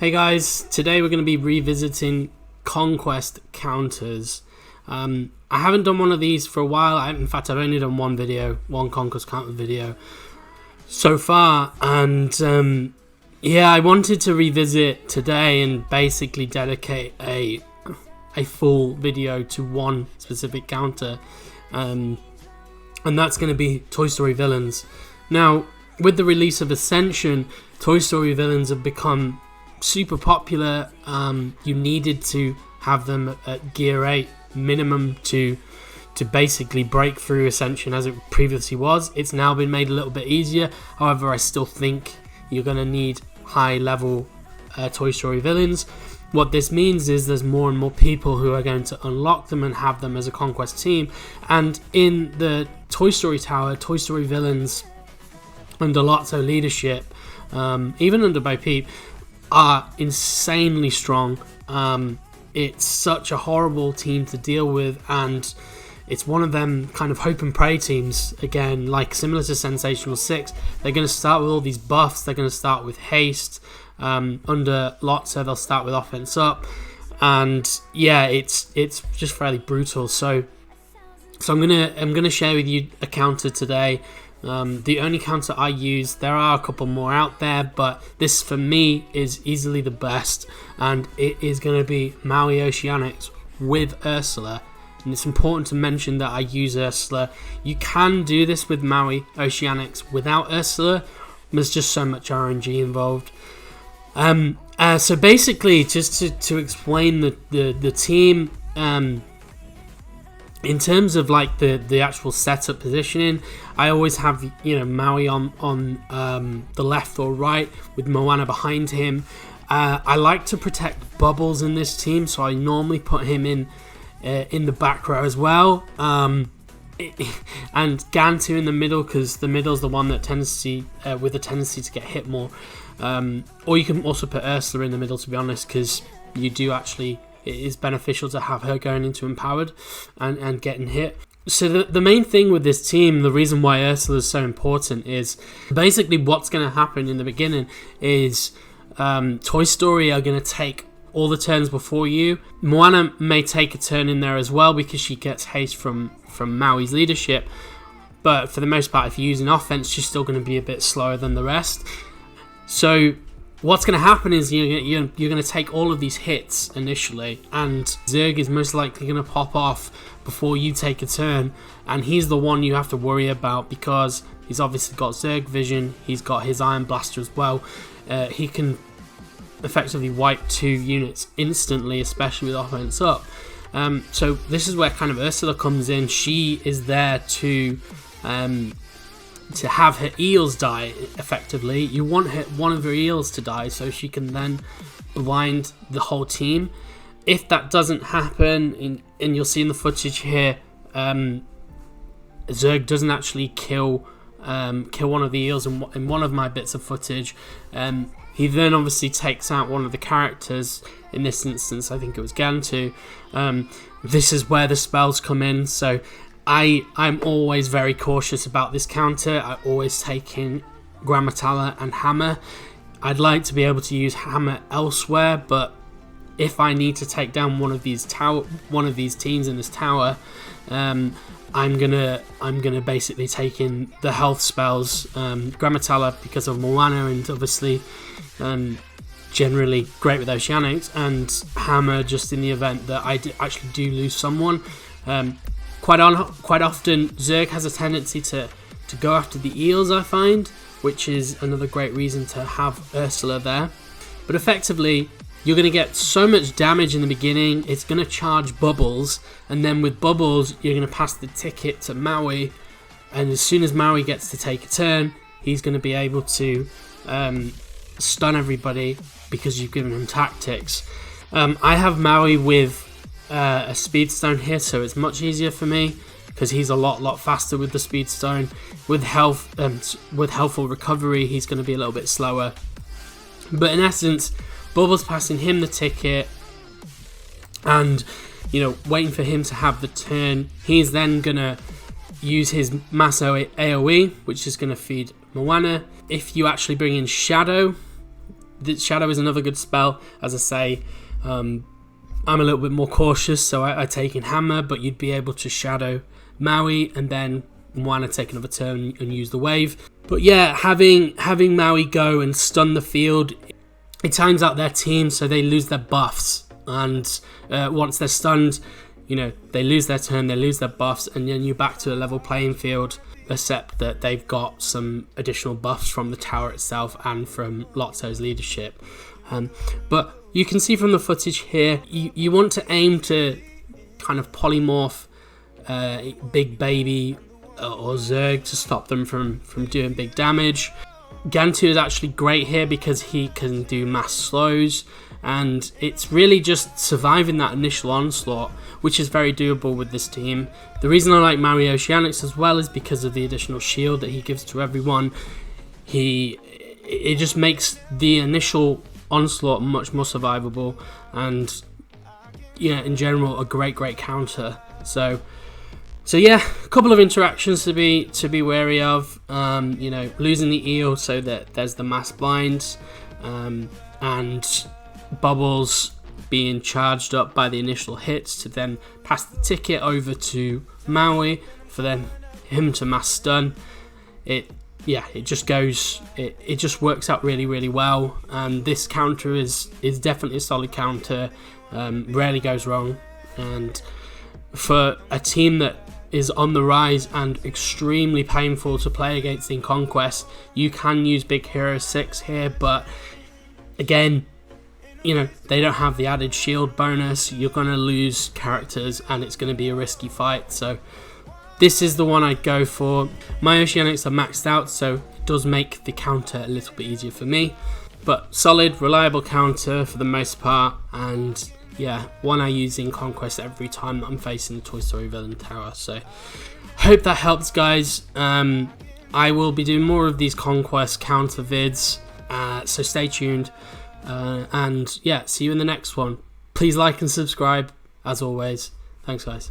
Hey guys, today we're going to be revisiting Conquest Counters. I haven't done one of these for a while. In fact, I've only done one Conquest Counter video so far, and I wanted to revisit today and basically dedicate a full video to one specific counter, and that's going to be Toy Story villains. Now, with the release of Ascension, Toy Story villains have become super popular. You needed to have them at Gear 8 minimum to basically break through Ascension as it previously was. It's now been made a little bit easier. However, I still think you're going to need high level Toy Story villains. What this means is there's more and more people who are going to unlock them and have them as a Conquest team. And in the Toy Story Tower, Toy Story villains under Lotso leadership, even under Bo Peep, are insanely strong. It's such a horrible team to deal with, and it's one of them kind of hope and pray teams, again, like similar to Sensational 6. They're going to start with all these buffs. They're going to start with haste. Under Lotso, they'll start with offense up, and yeah, it's just fairly brutal. So I'm gonna share with you a counter today. The only counter I use, there are a couple more out there, but this for me is easily the best, and it is going to be Maui Oceanics with Ursula. And it's important to mention that I use Ursula. You can do this with Maui Oceanics without Ursula. There's just so much RNG involved. So basically, just to explain the team, in terms of like the actual setup positioning, I always have Maui on the left or right with Moana behind him. I like to protect Bubbles in this team, so I normally put him in the back row as well, and Gantu in the middle, because the middle's the one that with a tendency to get hit more. Or you can also put Ursula in the middle, to be honest, because you do actually. It is beneficial to have her going into empowered and getting hit. So the main thing with this team, the reason why Ursula is so important, is basically what's going to happen in the beginning is Toy Story are going to take all the turns before you. Moana may take a turn in there as well because she gets haste from Maui's leadership. But for the most part, if you're using offense, she's still going to be a bit slower than the rest. So what's going to happen is you're going to take all of these hits initially, and Zurg is most likely going to pop off before you take a turn, and he's the one you have to worry about because he's obviously got Zurg vision, he's got his Iron Blaster as well. He can effectively wipe 2 units instantly, especially with offense up. So this is where kind of Ursula comes in. She is there to have her eels die effectively. You want one of her eels to die so she can then blind the whole team. If that doesn't happen, and you'll see in the footage here, Zurg doesn't actually kill one of the eels in one of my bits of footage. He then obviously takes out one of the characters. In this instance, I think it was Gantu. This is where the spells come in, so I'm always very cautious about this counter. I always take in Grammatala and Hammer. I'd like to be able to use Hammer elsewhere, but if I need to take down one of these teams in this tower, I'm gonna basically take in the health spells. Grammatala because of Moana, and obviously generally great with Oceanics, and Hammer just in the event that I actually do lose someone. Quite often, Zurg has a tendency to go after the eels, I find, which is another great reason to have Ursula there. But effectively, you're going to get so much damage in the beginning, it's going to charge Bubbles, and then with Bubbles, you're going to pass the ticket to Maui, and as soon as Maui gets to take a turn, he's going to be able to stun everybody because you've given him tactics. I have Maui with a speed stone here, so it's much easier for me because he's a lot faster with the speed stone. With healthful recovery, he's going to be a little bit slower. But in essence, Bubbles passing him the ticket and waiting for him to have the turn. He's then going to use his mass AoE, which is going to feed Moana. If you actually bring in Shadow, The Shadow is another good spell. As I say, I'm a little bit more cautious, so I take in Hammer, but you'd be able to Shadow Maui and then why not take another turn and use the wave. But yeah, having Maui go and stun the field, it times out their team so they lose their buffs, and once they're stunned, you know, they lose their turn, they lose their buffs, and then you're back to a level playing field, except that they've got some additional buffs from the tower itself and from Lotto's leadership. But you can see from the footage here, you want to aim to kind of polymorph Big Baby or Zerg to stop them from doing big damage. Gantu is actually great here because he can do mass slows, and it's really just surviving that initial onslaught, which is very doable with this team. The reason I like Maui Oceanics as well is because of the additional shield that he gives to everyone. It just makes the initial onslaught much more survivable, and yeah, in general a great counter. So yeah, a couple of interactions to be wary of. You know, losing the eel so that there's the mass blinds, and Bubbles being charged up by the initial hits to then pass the ticket over to Maui for then him to mass stun. It just works out really well, and this counter is definitely a solid counter. Rarely goes wrong, and for a team that is on the rise and extremely painful to play against in Conquest, you can use Big Hero 6 here, but again, you know, they don't have the added shield bonus. You're going to lose characters and it's going to be a risky fight, so this is the one I'd go for. My Oceanics are maxed out, so it does make the counter a little bit easier for me, but solid, reliable counter for the most part, and yeah, one I use in Conquest every time that I'm facing the Toy Story Villain Tower. So hope that helps, guys. I will be doing more of these Conquest counter vids, so stay tuned, and yeah, see you in the next one. Please like and subscribe as always. Thanks, guys.